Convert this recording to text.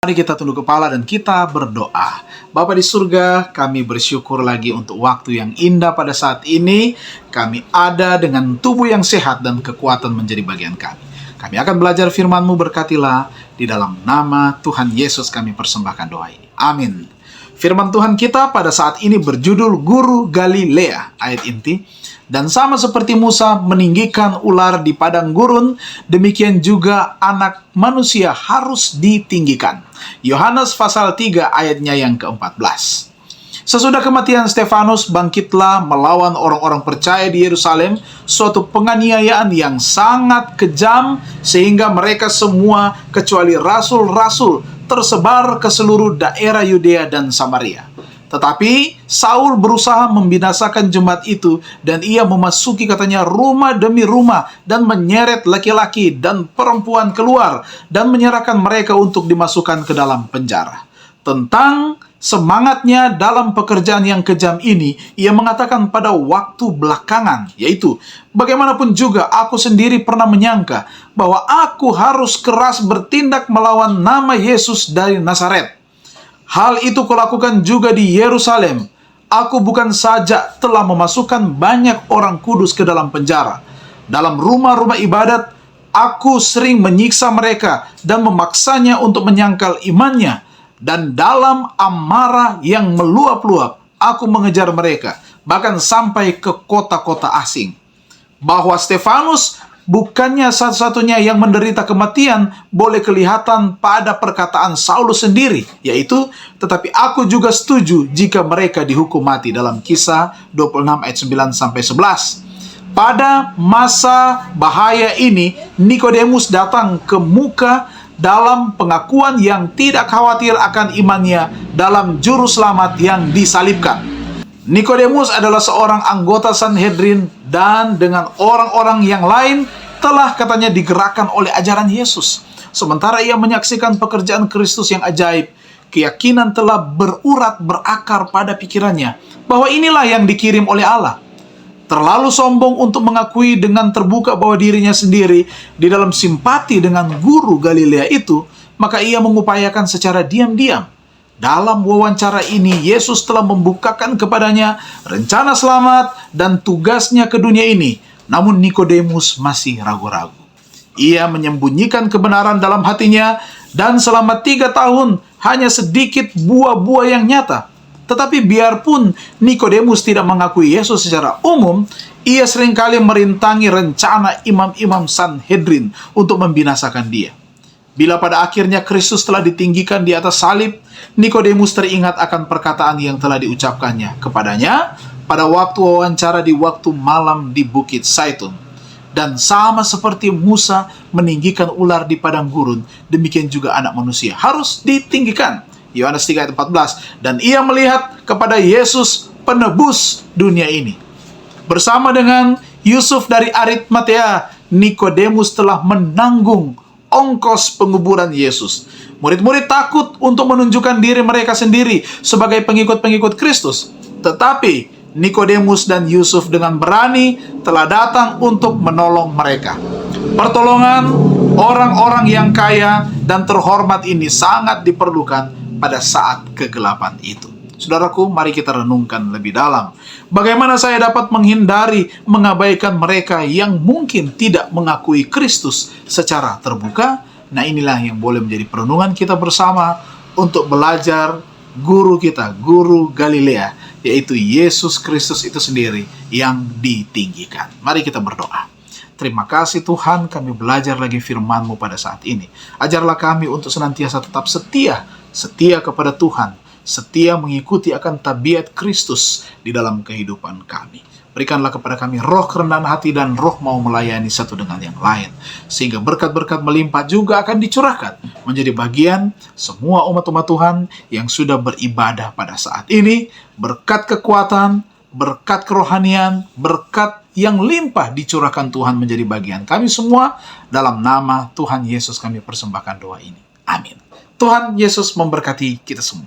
Mari kita tunduk kepala dan kita berdoa. Bapa di surga, kami bersyukur lagi untuk waktu yang indah pada saat ini. Kami ada dengan tubuh yang sehat dan kekuatan menjadi bagian kami. Kami akan belajar firman-Mu, berkatilah. Di dalam nama Tuhan Yesus kami persembahkan doa ini. Amin. Firman Tuhan kita pada saat ini berjudul Guru Galilea, ayat inti. Dan sama seperti Musa meninggikan ular di padang gurun, demikian juga anak manusia harus ditinggikan. Yohanes pasal 3 ayatnya yang ke-14. Sesudah kematian Stefanus, bangkitlah melawan orang-orang percaya di Yerusalem suatu penganiayaan yang sangat kejam, sehingga mereka semua kecuali rasul-rasul tersebar ke seluruh daerah Yudea dan Samaria. Tetapi Saul berusaha membinasakan jemaat itu, dan ia memasuki katanya rumah demi rumah dan menyeret laki-laki dan perempuan keluar dan menyerahkan mereka untuk dimasukkan ke dalam penjara. Tentang semangatnya dalam pekerjaan yang kejam ini, ia mengatakan pada waktu belakangan, yaitu, bagaimanapun juga aku sendiri pernah menyangka bahwa aku harus keras bertindak melawan nama Yesus dari Nazaret. Hal itu kulakukan juga di Yerusalem. Aku bukan saja telah memasukkan banyak orang kudus ke dalam penjara. Dalam rumah-rumah ibadat, aku sering menyiksa mereka dan memaksanya untuk menyangkal imannya. Dan dalam amarah yang meluap-luap, aku mengejar mereka, bahkan sampai ke kota-kota asing. Bahwa Stefanus bukannya satu-satunya yang menderita kematian boleh kelihatan pada perkataan Saulus sendiri, yaitu, tetapi aku juga setuju jika mereka dihukum mati, dalam Kisah 26 ayat 9-11. Pada masa bahaya ini, Nikodemus datang ke muka dalam pengakuan yang tidak khawatir akan imannya dalam juru selamat yang disalibkan. Nikodemus adalah seorang anggota Sanhedrin dan dengan orang-orang yang lain telah katanya digerakkan oleh ajaran Yesus. Sementara ia menyaksikan pekerjaan Kristus yang ajaib, keyakinan telah berakar pada pikirannya bahwa inilah yang dikirim oleh Allah. Terlalu sombong untuk mengakui dengan terbuka bahwa dirinya sendiri di dalam simpati dengan guru Galilea itu, maka ia mengupayakan secara diam-diam. Dalam wawancara ini, Yesus telah membukakan kepadanya rencana selamat dan tugasnya ke dunia ini. Namun Nikodemus masih ragu-ragu. Ia menyembunyikan kebenaran dalam hatinya, dan selama 3 tahun hanya sedikit buah-buah yang nyata. Tetapi biarpun Nikodemus tidak mengakui Yesus secara umum, ia seringkali merintangi rencana imam-imam Sanhedrin untuk membinasakan dia. Bila pada akhirnya Kristus telah ditinggikan di atas salib, Nikodemus teringat akan perkataan yang telah diucapkannya kepadanya pada waktu wawancara di waktu malam di Bukit Zaitun. Dan sama seperti Musa meninggikan ular di padang gurun, demikian juga anak manusia harus ditinggikan. Yohanes 3 ayat 14. Dan ia melihat kepada Yesus penebus dunia ini. Bersama dengan Yusuf dari Arimatea, Nikodemus telah menanggung ongkos penguburan Yesus. Murid-murid takut untuk menunjukkan diri mereka sendiri sebagai pengikut-pengikut Kristus. Tetapi Nikodemus dan Yusuf dengan berani telah datang untuk menolong mereka. Pertolongan orang-orang yang kaya dan terhormat ini sangat diperlukan pada saat kegelapan itu. Saudaraku, mari kita renungkan lebih dalam. Bagaimana saya dapat menghindari mengabaikan mereka yang mungkin tidak mengakui Kristus secara terbuka? Nah, inilah yang boleh menjadi perenungan kita bersama untuk belajar guru kita, guru Galilea, yaitu Yesus Kristus itu sendiri yang ditinggikan. Mari kita berdoa. Terima kasih Tuhan, kami belajar lagi firman-Mu pada saat ini. Ajarlah kami untuk senantiasa tetap setia kepada Tuhan, setia mengikuti akan tabiat Kristus di dalam kehidupan kami. Berikanlah kepada kami roh kerendahan hati dan roh mau melayani satu dengan yang lain, sehingga berkat-berkat melimpah juga akan dicurahkan menjadi bagian semua umat-umat Tuhan yang sudah beribadah pada saat ini. Berkat kekuatan, berkat kerohanian, berkat yang limpah dicurahkan Tuhan menjadi bagian kami semua. Dalam nama Tuhan Yesus kami persembahkan doa ini. Amin. Tuhan Yesus memberkati kita semua.